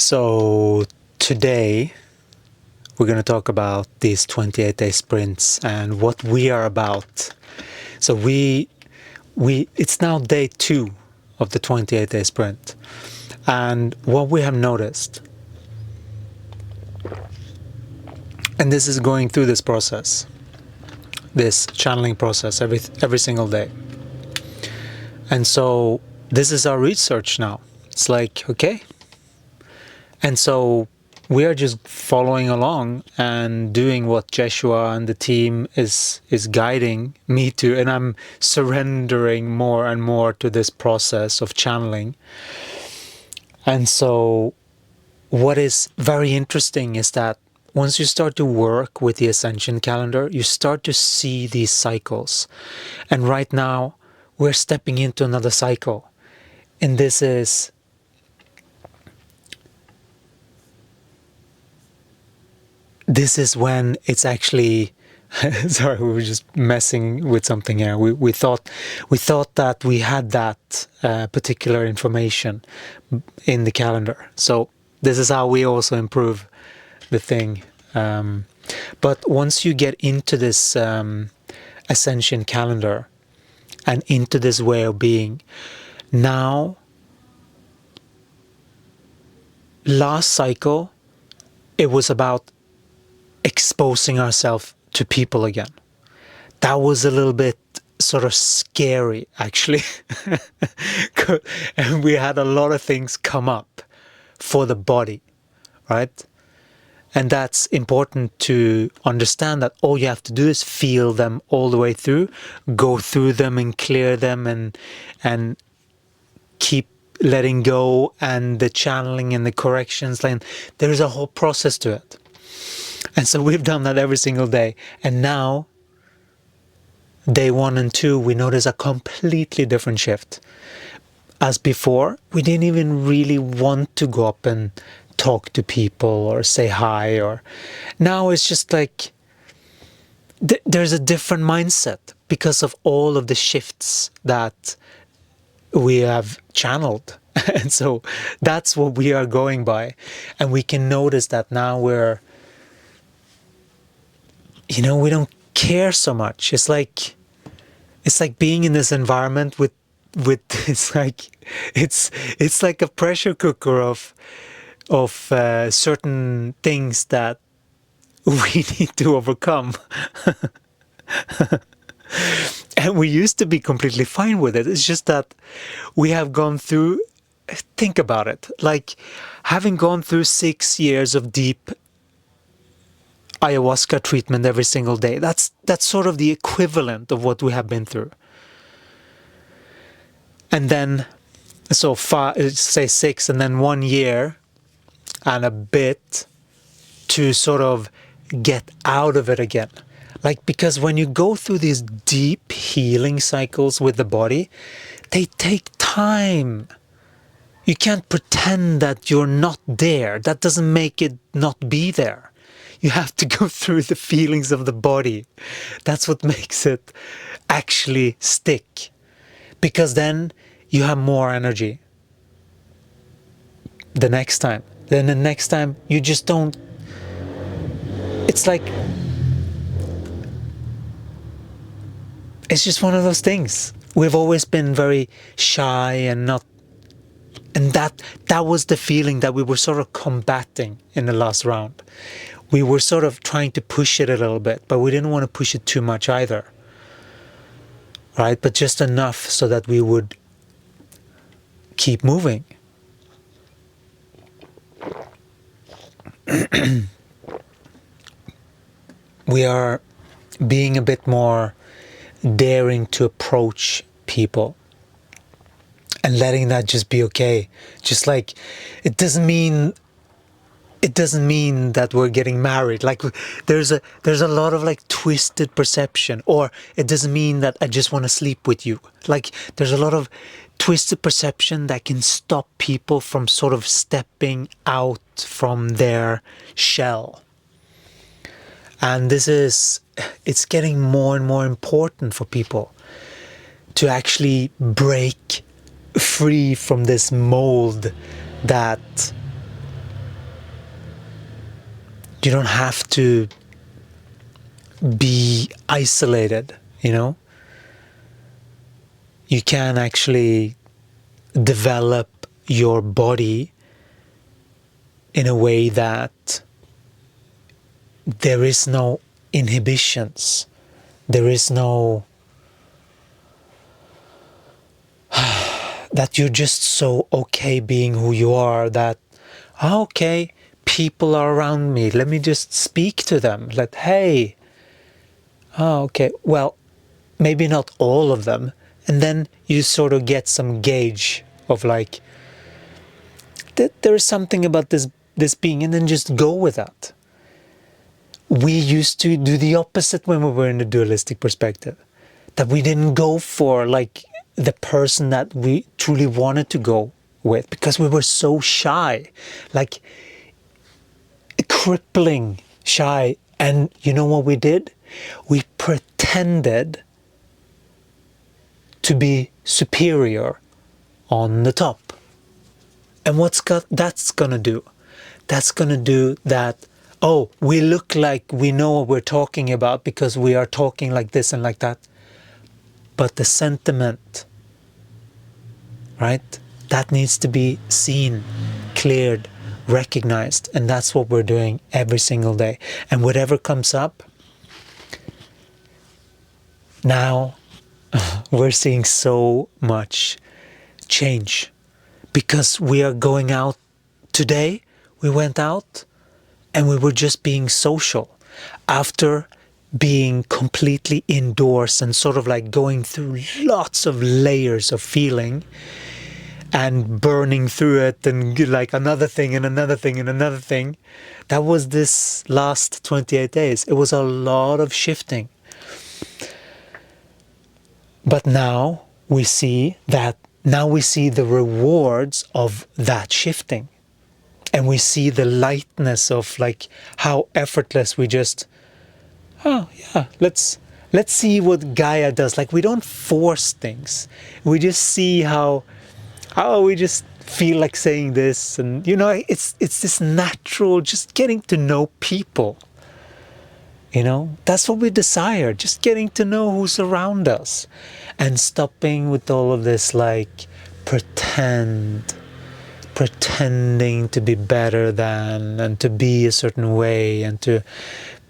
So today we're going to talk about these 28-day sprints and what we are about. So it's now day 2 of the 28-day sprint. And what we have noticed, and this is going through this process, this channeling process every single day. And so this is our research now. It's like, okay. And so we are just following along and doing what Joshua and the team is guiding me to. And I'm surrendering more and more to this process of channeling. And so what is very interesting is that once you start to work with the Ascension calendar, you start to see these cycles. And right now, we're stepping into another cycle. And this is when it's actually sorry, we were just messing with something here. We thought that we had that particular information in the calendar. So this is how we also improve the thing. But once you get into this Ascension calendar and into this way of being, now last cycle it was about exposing ourselves to people again. That was a little bit sort of scary, actually. And we had a lot of things come up for the body, right? And that's important to understand, that all you have to do is feel them all the way through, go through them and clear them and keep letting go, and the channeling and the corrections. And there is a whole process to it. And so we've done that every single day. And now, day 1 and 2, we notice a completely different shift. As before, we didn't even really want to go up and talk to people or say hi. Or now it's just like there's a different mindset because of all of the shifts that we have channeled. And so that's what we are going by. And we can notice that now we don't care so much. It's like being in this environment with it's like a pressure cooker of certain things that we need to overcome. And we used to be completely fine with it. It's just that we have gone through, think about it, like having gone through 6 years of deep ayahuasca treatment every single day. That's sort of the equivalent of what we have been through. And then, so far, say 6, and then 1 year and a bit to sort of get out of it again. Like, because when you go through these deep healing cycles with the body, they take time. You can't pretend that you're not there. That doesn't make it not be there. You have to go through the feelings of the body. That's what makes it actually stick. Because then you have more energy the next time. Then the next time you just don't... It's like... It's just one of those things. We've always been very shy and not... And that was the feeling that we were sort of combating in the last round. We were sort of trying to push it a little bit, but we didn't want to push it too much either. Right? But just enough so that we would keep moving. We are being a bit more daring to approach people and letting that just be okay. Just like, it doesn't mean that we're getting married. Like, there's a lot of like twisted perception, or it doesn't mean that I just want to sleep with you. Like, there's a lot of twisted perception that can stop people from sort of stepping out from their shell. And it's getting more and more important for people to actually break free from this mold that You don't have to be isolated, you know? You can actually develop your body in a way that there is no inhibitions. There is no... that you're just so okay being who you are that, okay, people are around me, let me just speak to them. Like, hey, okay, well, maybe not all of them. And then you sort of get some gauge of like, there is something about this being, and then just go with that. We used to do the opposite when we were in the dualistic perspective. That we didn't go for like the person that we truly wanted to go with because we were so shy, like crippling shy. And you know what we did? We pretended to be superior on the top. And that's gonna do? That's gonna do that, oh, we look like we know what we're talking about because we are talking like this and like that. But the sentiment, right? That needs to be seen, cleared, recognized. And that's what we're doing every single day. And whatever comes up, now we're seeing so much change. Because we are going out today, we went out and we were just being social. After being completely indoors and sort of like going through lots of layers of feeling and burning through it and like another thing and another thing and another thing. That was this last 28 days. It was a lot of shifting. But now we see the rewards of that shifting. And we see the lightness of like how effortless we just, oh yeah, let's see what Gaia does. Like we don't force things. We just see how we just feel like saying this, and you know, it's this natural, just getting to know people. You know, that's what we desire, just getting to know who's around us and stopping with all of this like pretending to be better than, and to be a certain way, and to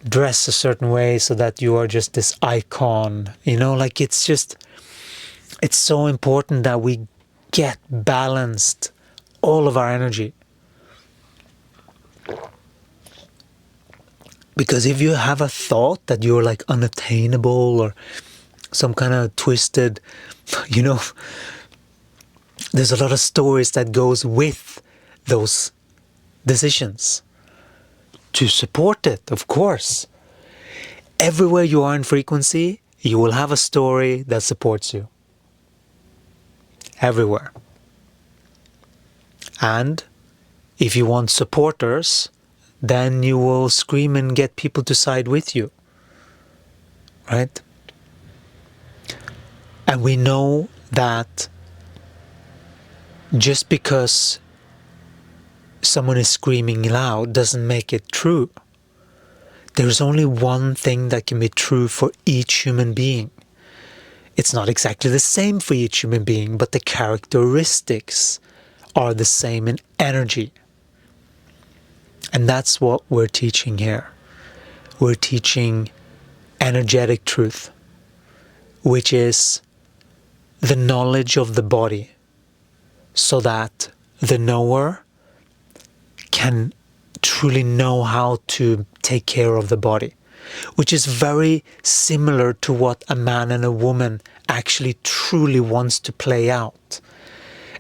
dress a certain way so that you are just this icon. You know, like it's so important that we get balanced all of our energy. Because if you have a thought that you're like unattainable or some kind of twisted, you know, there's a lot of stories that goes with those decisions to support it, of course. Everywhere you are in frequency, you will have a story that supports you. Everywhere. And if you want supporters, then you will scream and get people to side with you. Right? And we know that just because someone is screaming loud doesn't make it true. There's only one thing that can be true for each human being. It's not exactly the same for each human being, but the characteristics are the same in energy. And that's what we're teaching here. We're teaching energetic truth, which is the knowledge of the body, so that the knower can truly know how to take care of the body, which is very similar to what a man and a woman actually truly wants to play out,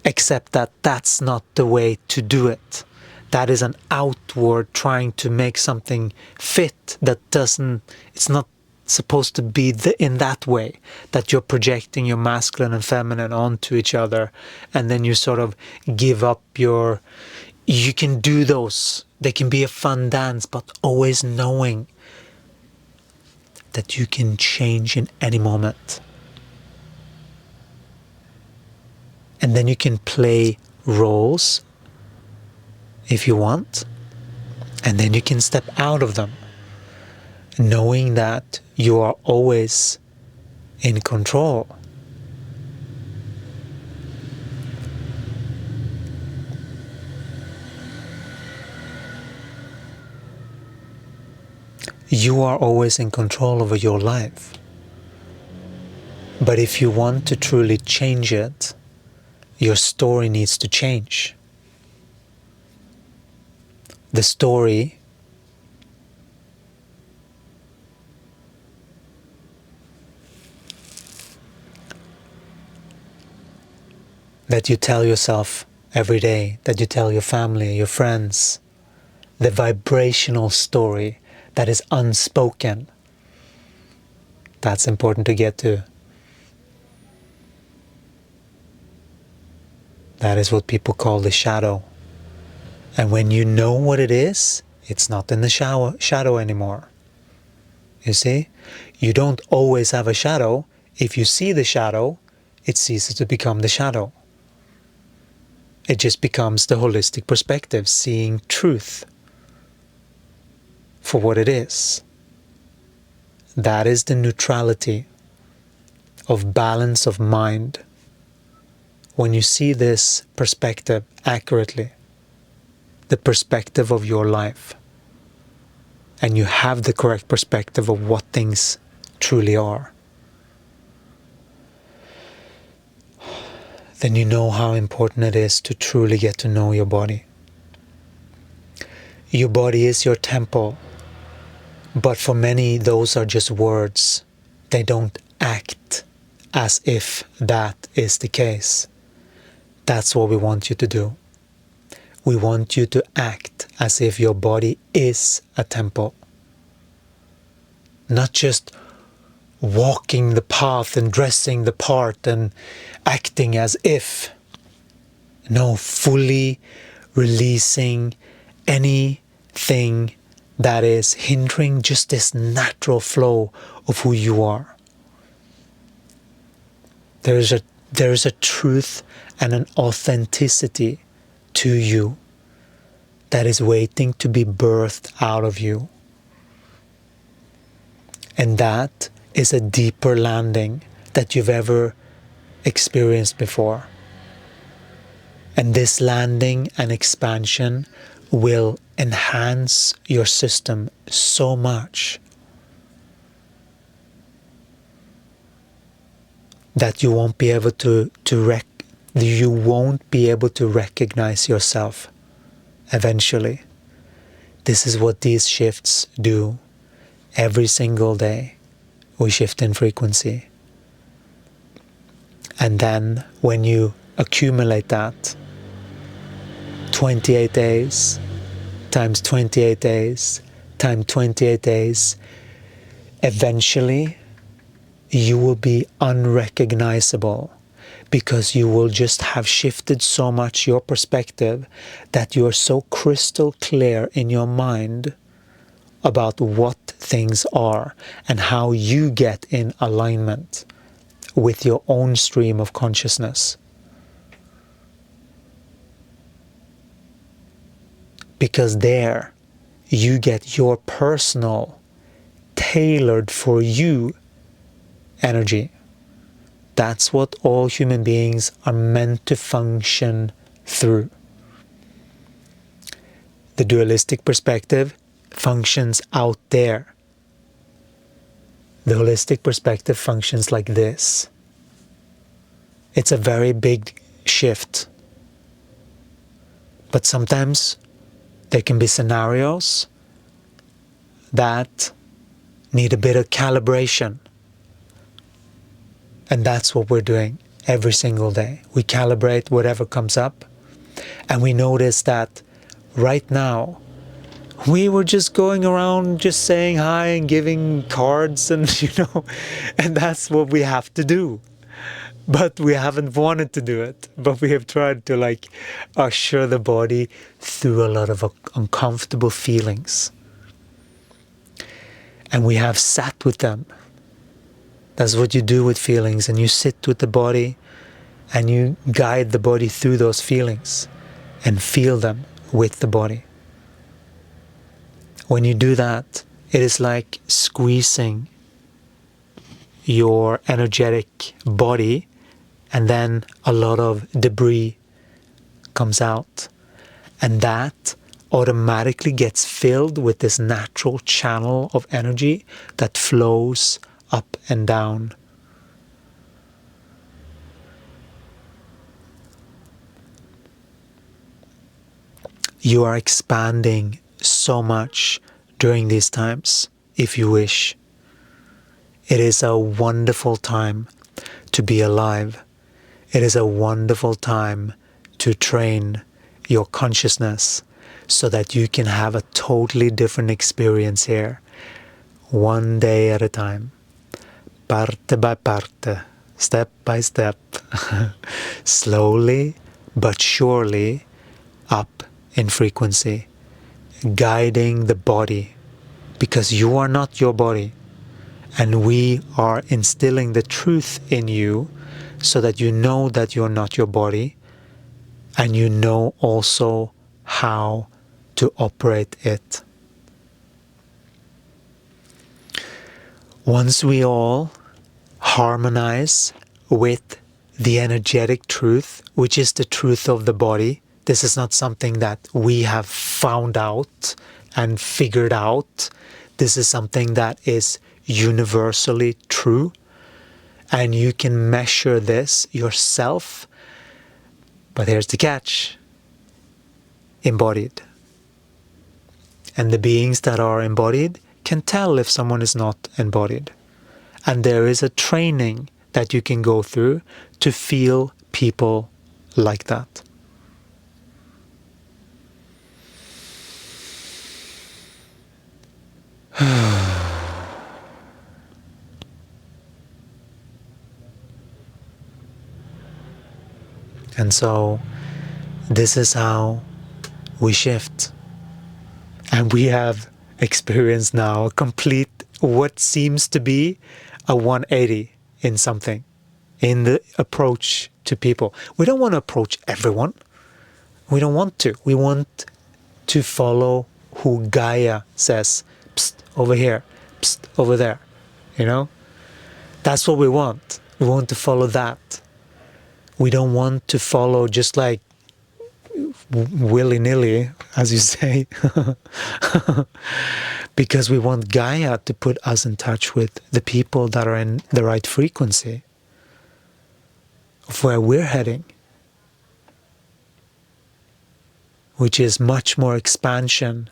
except that that's not the way to do it. That is an outward trying to make something fit that doesn't, it's not supposed to be in that way, that you're projecting your masculine and feminine onto each other, and then you sort of give up you can do those, they can be a fun dance, but always knowing that you can change in any moment. And then you can play roles if you want, And then you can step out of them, knowing that you are always in control. You are always in control over your life. But if you want to truly change it, your story needs to change. The story that you tell yourself every day, that you tell your family, your friends, the vibrational story that is unspoken, that's important to get to. That is what people call the shadow. And when you know what it is, it's not in the shadow anymore. You see? You don't always have a shadow. If you see the shadow, it ceases to become the shadow. It just becomes the holistic perspective, seeing truth for what it is. That is the neutrality of balance of mind. When you see this perspective accurately, the perspective of your life, and you have the correct perspective of what things truly are, then you know how important it is to truly get to know your body. Your body is your temple, but for many those are just words. They don't act as if that is the case. That's what we want you to do. We want you to act as if your body is a temple. Not just walking the path and dressing the part and acting as if. No, fully releasing anything that is hindering just this natural flow of who you are. There is a truth and an authenticity to you that is waiting to be birthed out of you. And that is a deeper landing that you've ever experienced before. And this landing and expansion will enhance your system so much that you won't be able to recognize yourself eventually. This is what these shifts do. Every single day we shift in frequency. And then when you accumulate that, 28 days times 28 days times 28 days, eventually you will be unrecognizable, because you will just have shifted so much your perspective that you are so crystal clear in your mind about what things are and how you get in alignment with your own stream of consciousness. Because there you get your personal, tailored for you energy. That's what all human beings are meant to function through. The dualistic perspective functions out there. The holistic perspective functions like this. It's a very big shift. But sometimes there can be scenarios that need a bit of calibration. And that's what we're doing every single day. We calibrate whatever comes up. And we notice that right now, we were just going around just saying hi and giving cards and, and that's what we have to do. But we haven't wanted to do it. But we have tried to usher the body through a lot of uncomfortable feelings. And we have sat with them. That's what you do with feelings, and you sit with the body and you guide the body through those feelings and feel them with the body. When you do that, it is like squeezing your energetic body, and then a lot of debris comes out. And that automatically gets filled with this natural channel of energy that flows up and down. You are expanding so much during these times, if you wish. It is a wonderful time to be alive. It is a wonderful time to train your consciousness so that you can have a totally different experience here, one day at a time, parte by parte, step by step, slowly but surely up in frequency, guiding the body, because you are not your body, and we are instilling the truth in you so that you know that you're not your body, and you know also how to operate it. Once we all harmonize with the energetic truth, which is the truth of the body, this is not something that we have found out and figured out. This is something that is universally true, and you can measure this yourself. But here's the catch: embodied. And the beings that are embodied can tell if someone is not embodied. And there is a training that you can go through to feel people like that. And so this is how we shift. And we have experienced now a complete, what seems to be a 180 in something, in the approach to people. We don't want to approach everyone. We don't want to. We want to follow who Gaia says, psst, over here, psst, over there. You know? That's what we want. We want to follow that. We don't want to follow just like willy-nilly, as you say, because we want Gaia to put us in touch with the people that are in the right frequency of where we're heading, which is much more expansion,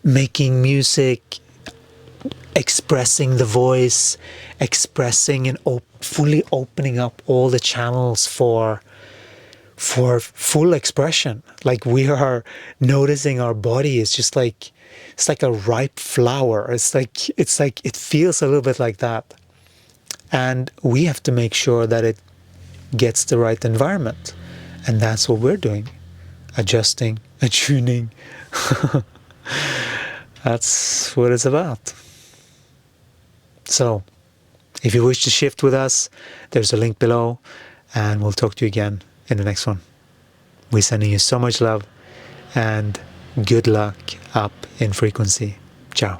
making music, expressing the voice, expressing and fully opening up all the channels for full expression. Like we are noticing our body is just like, it's like a ripe flower. It's like it feels a little bit like that. And we have to make sure that it gets the right environment. And that's what we're doing. Adjusting, attuning. That's what it's about. So, if you wish to shift with us, there's a link below, and we'll talk to you again in the next one. We're sending you so much love, and good luck up in frequency. Ciao.